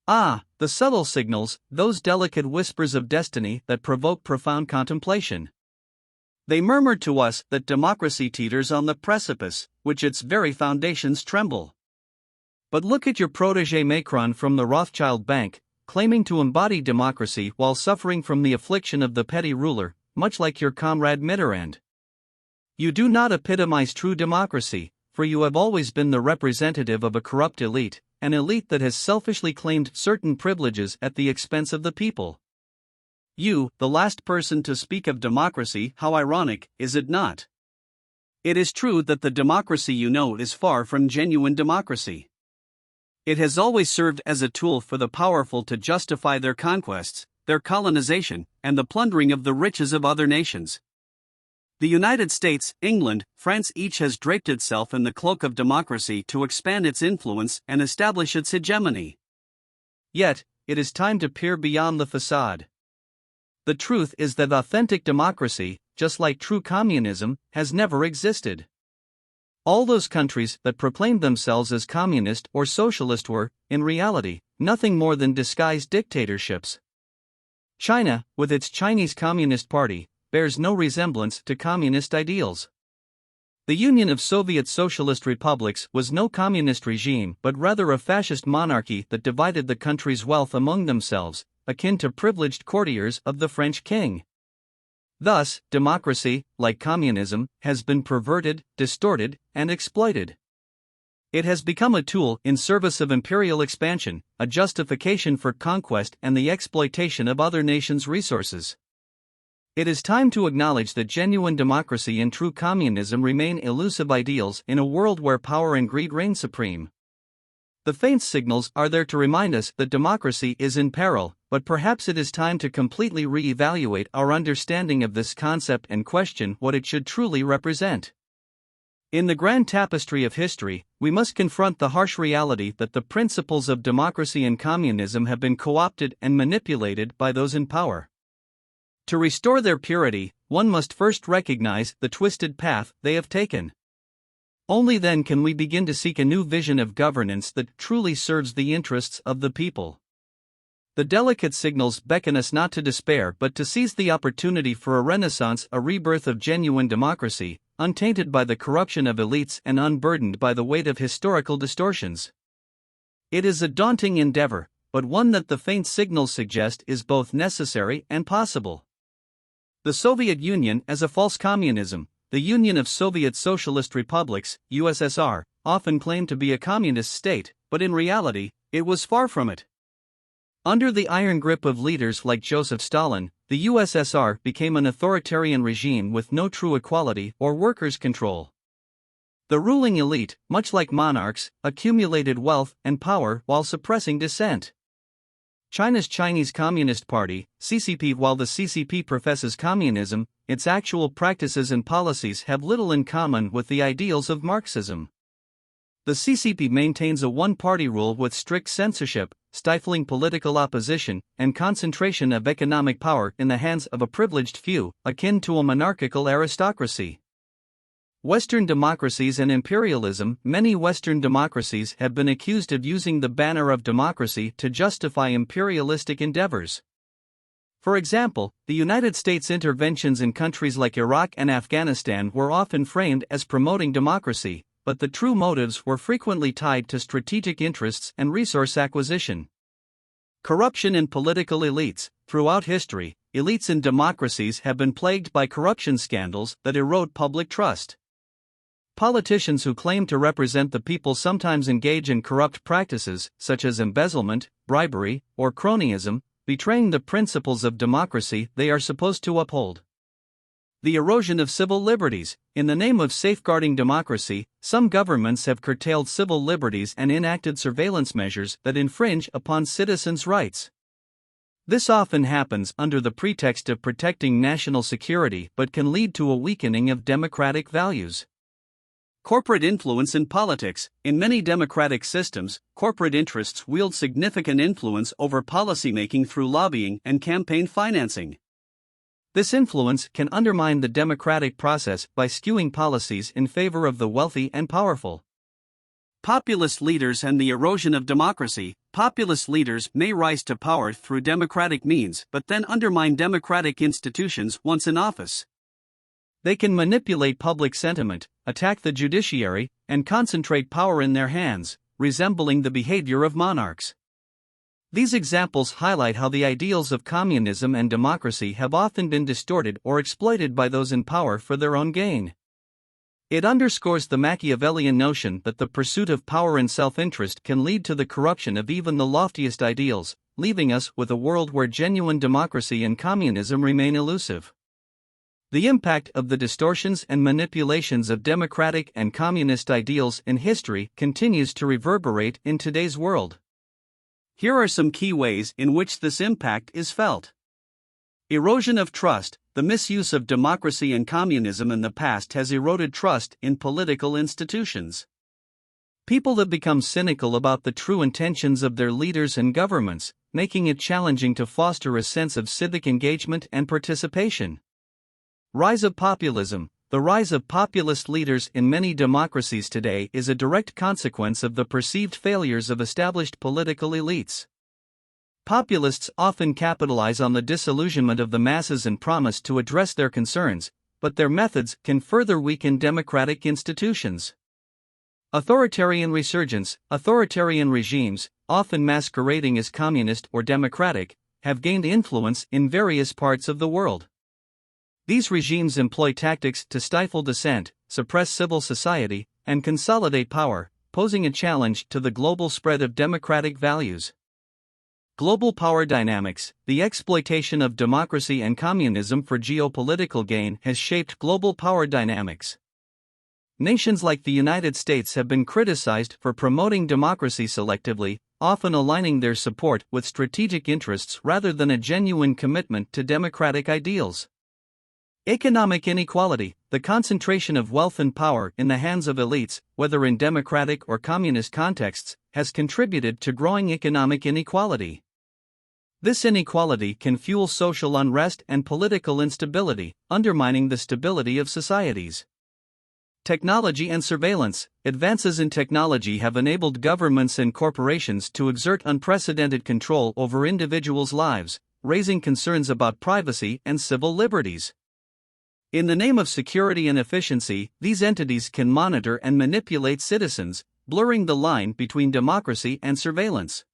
Ah, the subtle signals, those delicate whispers of destiny that provoke profound contemplation. They murmur to us that democracy teeters on the precipice, which its very foundations tremble. But look at your protégé Macron from the Rothschild Bank, claiming to embody democracy while suffering from the affliction of the petty ruler, much like your comrade Mitterrand. You do not epitomize true democracy, for you have always been the representative of a corrupt elite, an elite that has selfishly claimed certain privileges at the expense of the people. You, the last person to speak of democracy, how ironic, is it not? It is true that the democracy you know is far from genuine democracy. It has always served as a tool for the powerful to justify their conquests, their colonization, and the plundering of the riches of other nations. The United States, England, France each has draped itself in the cloak of democracy to expand its influence and establish its hegemony. Yet, it is time to peer beyond the facade. The truth is that authentic democracy, just like true communism, has never existed. All those countries that proclaimed themselves as communist or socialist were, in reality, nothing more than disguised dictatorships. China, with its Chinese Communist Party, bears no resemblance to communist ideals. The Union of Soviet Socialist Republics was no communist regime but rather a fascist monarchy that divided the country's wealth among themselves, akin to privileged courtiers of the French king. Thus, democracy, like communism, has been perverted, distorted, and exploited. It has become a tool in service of imperial expansion, a justification for conquest and the exploitation of other nations' resources. It is time to acknowledge that genuine democracy and true communism remain elusive ideals in a world where power and greed reign supreme. The faint signals are there to remind us that democracy is in peril, but perhaps it is time to completely re-evaluate our understanding of this concept and question what it should truly represent. In the grand tapestry of history, we must confront the harsh reality that the principles of democracy and communism have been co-opted and manipulated by those in power. To restore their purity, one must first recognize the twisted path they have taken. Only then can we begin to seek a new vision of governance that truly serves the interests of the people. The delicate signals beckon us not to despair but to seize the opportunity for a renaissance, a rebirth of genuine democracy, untainted by the corruption of elites and unburdened by the weight of historical distortions. It is a daunting endeavor, but one that the faint signals suggest is both necessary and possible. The Soviet Union as a false communism. The Union of Soviet Socialist Republics, USSR, often claimed to be a communist state, but in reality, it was far from it. Under the iron grip of leaders like Joseph Stalin, the USSR became an authoritarian regime with no true equality or workers' control. The ruling elite, much like monarchs, accumulated wealth and power while suppressing dissent. China's Chinese Communist Party, CCP. While the CCP professes communism, its actual practices and policies have little in common with the ideals of Marxism. The CCP maintains a one-party rule with strict censorship, stifling political opposition, and concentration of economic power in the hands of a privileged few, akin to a monarchical aristocracy. Western democracies and imperialism. Many Western democracies have been accused of using the banner of democracy to justify imperialistic endeavors. For example, the United States' interventions in countries like Iraq and Afghanistan were often framed as promoting democracy, but the true motives were frequently tied to strategic interests and resource acquisition. Corruption in political elites. Throughout history, elites in democracies have been plagued by corruption scandals that erode public trust. Politicians who claim to represent the people sometimes engage in corrupt practices, such as embezzlement, bribery, or cronyism, betraying the principles of democracy they are supposed to uphold. The erosion of civil liberties. In the name of safeguarding democracy, some governments have curtailed civil liberties and enacted surveillance measures that infringe upon citizens' rights. This often happens under the pretext of protecting national security but can lead to a weakening of democratic values. Corporate influence in politics. In many democratic systems, corporate interests wield significant influence over policymaking through lobbying and campaign financing. This influence can undermine the democratic process by skewing policies in favor of the wealthy and powerful. Populist leaders and the erosion of democracy. Populist leaders may rise to power through democratic means but then undermine democratic institutions once in office. They can manipulate public sentiment, attack the judiciary, and concentrate power in their hands, resembling the behavior of monarchs. These examples highlight how the ideals of communism and democracy have often been distorted or exploited by those in power for their own gain. It underscores the Machiavellian notion that the pursuit of power and self-interest can lead to the corruption of even the loftiest ideals, leaving us with a world where genuine democracy and communism remain elusive. The impact of the distortions and manipulations of democratic and communist ideals in history continues to reverberate in today's world. Here are some key ways in which this impact is felt. Erosion of trust. The misuse of democracy and communism in the past has eroded trust in political institutions. People have become cynical about the true intentions of their leaders and governments, making it challenging to foster a sense of civic engagement and participation. Rise of populism. The rise of populist leaders in many democracies today is a direct consequence of the perceived failures of established political elites. Populists often capitalize on the disillusionment of the masses and promise to address their concerns, but their methods can further weaken democratic institutions. Authoritarian resurgence. Authoritarian regimes, often masquerading as communist or democratic, have gained influence in various parts of the world. These regimes employ tactics to stifle dissent, suppress civil society, and consolidate power, posing a challenge to the global spread of democratic values. Global power dynamics. The exploitation of democracy and communism for geopolitical gain has shaped global power dynamics. Nations like the United States have been criticized for promoting democracy selectively, often aligning their support with strategic interests rather than a genuine commitment to democratic ideals. Economic inequality. The concentration of wealth and power in the hands of elites, whether in democratic or communist contexts, has contributed to growing economic inequality. This inequality can fuel social unrest and political instability, undermining the stability of societies. Technology and surveillance. Advances in technology have enabled governments and corporations to exert unprecedented control over individuals' lives, raising concerns about privacy and civil liberties. In the name of security and efficiency, these entities can monitor and manipulate citizens, blurring the line between democracy and surveillance.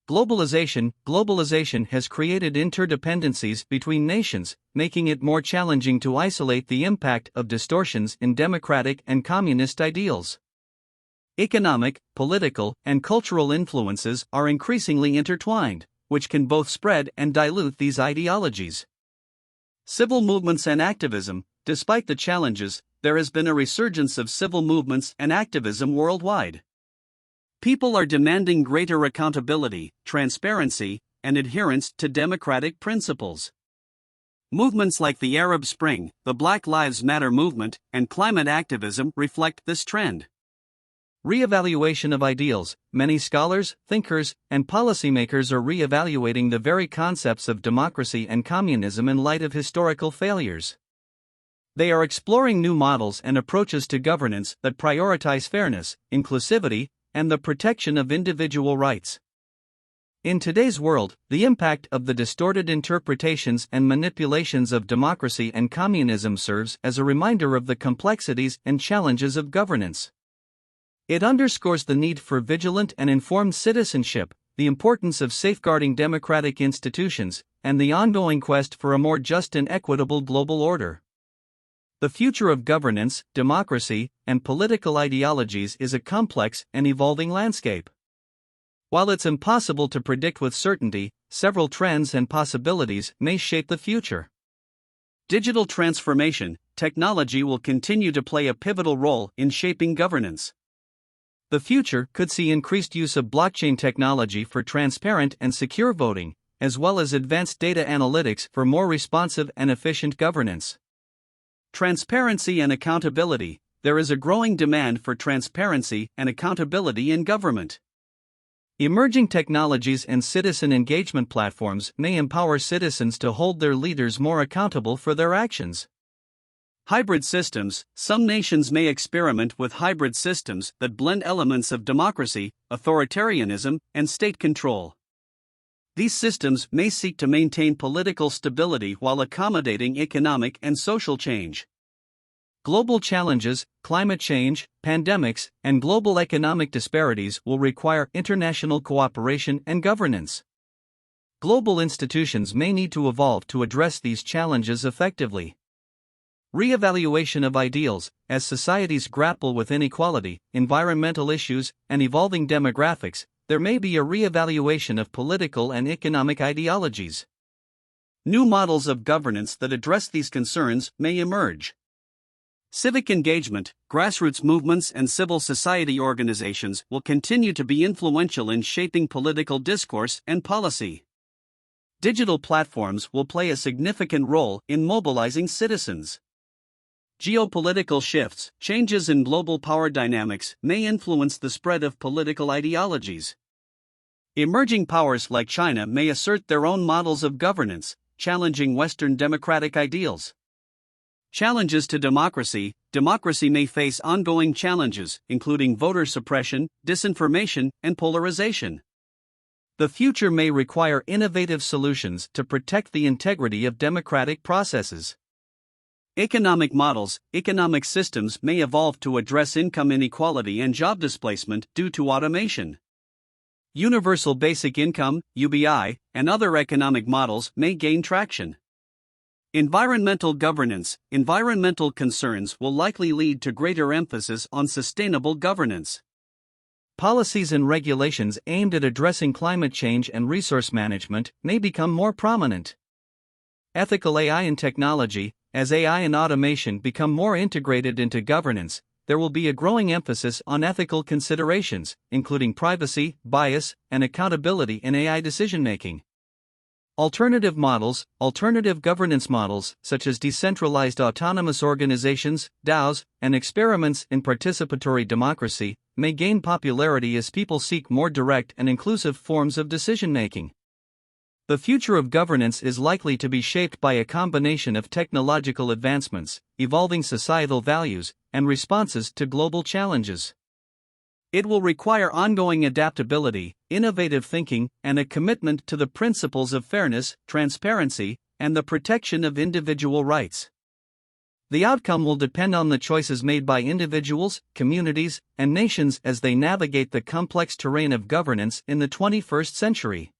Globalization. Globalization has created interdependencies between nations, making it more challenging to isolate the impact of distortions in democratic and communist ideals. Economic, political, and cultural influences are increasingly intertwined, which can both spread and dilute these ideologies. Civil movements and activism. Despite the challenges, there has been a resurgence of civil movements and activism worldwide. People are demanding greater accountability, transparency, and adherence to democratic principles. Movements like the Arab Spring, the Black Lives Matter movement, and climate activism reflect this trend. Re-evaluation of ideals. Many scholars, thinkers, and policymakers are re-evaluating the very concepts of democracy and communism in light of historical failures. They are exploring new models and approaches to governance that prioritize fairness, inclusivity, and the protection of individual rights. In today's world, the impact of the distorted interpretations and manipulations of democracy and communism serves as a reminder of the complexities and challenges of governance. It underscores the need for vigilant and informed citizenship, the importance of safeguarding democratic institutions, and the ongoing quest for a more just and equitable global order. The future of governance, democracy, and political ideologies is a complex and evolving landscape. While it's impossible to predict with certainty, several trends and possibilities may shape the future. Digital transformation. Technology will continue to play a pivotal role in shaping governance. The future could see increased use of blockchain technology for transparent and secure voting, as well as advanced data analytics for more responsive and efficient governance. Transparency and accountability. There is a growing demand for transparency and accountability in government. Emerging technologies and citizen engagement platforms may empower citizens to hold their leaders more accountable for their actions. Hybrid systems. Some nations may experiment with hybrid systems that blend elements of democracy, authoritarianism, and state control. These systems may seek to maintain political stability while accommodating economic and social change. Global challenges, climate change, pandemics, and global economic disparities will require international cooperation and governance. Global institutions may need to evolve to address these challenges effectively. Re-evaluation of ideals. As societies grapple with inequality, environmental issues, and evolving demographics, there may be a re-evaluation of political and economic ideologies. New models of governance that address these concerns may emerge. Civic engagement. Grassroots movements and civil society organizations will continue to be influential in shaping political discourse and policy. Digital platforms will play a significant role in mobilizing citizens. Geopolitical shifts. Changes in global power dynamics may influence the spread of political ideologies. Emerging powers like China may assert their own models of governance, challenging Western democratic ideals. Challenges to democracy. Democracy may face ongoing challenges, including voter suppression, disinformation, and polarization. The future may require innovative solutions to protect the integrity of democratic processes. Economic models. Economic systems may evolve to address income inequality and job displacement due to automation. Universal basic income, UBI, and other economic models may gain traction. Environmental governance. Environmental concerns will likely lead to greater emphasis on sustainable governance. Policies and regulations aimed at addressing climate change and resource management may become more prominent. Ethical AI and technology. As AI and automation become more integrated into governance, there will be a growing emphasis on ethical considerations, including privacy, bias, and accountability in AI decision-making. Alternative models. Alternative governance models, such as decentralized autonomous organizations, DAOs, and experiments in participatory democracy, may gain popularity as people seek more direct and inclusive forms of decision-making. The future of governance is likely to be shaped by a combination of technological advancements, evolving societal values, and responses to global challenges. It will require ongoing adaptability, innovative thinking, and a commitment to the principles of fairness, transparency, and the protection of individual rights. The outcome will depend on the choices made by individuals, communities, and nations as they navigate the complex terrain of governance in the 21st century.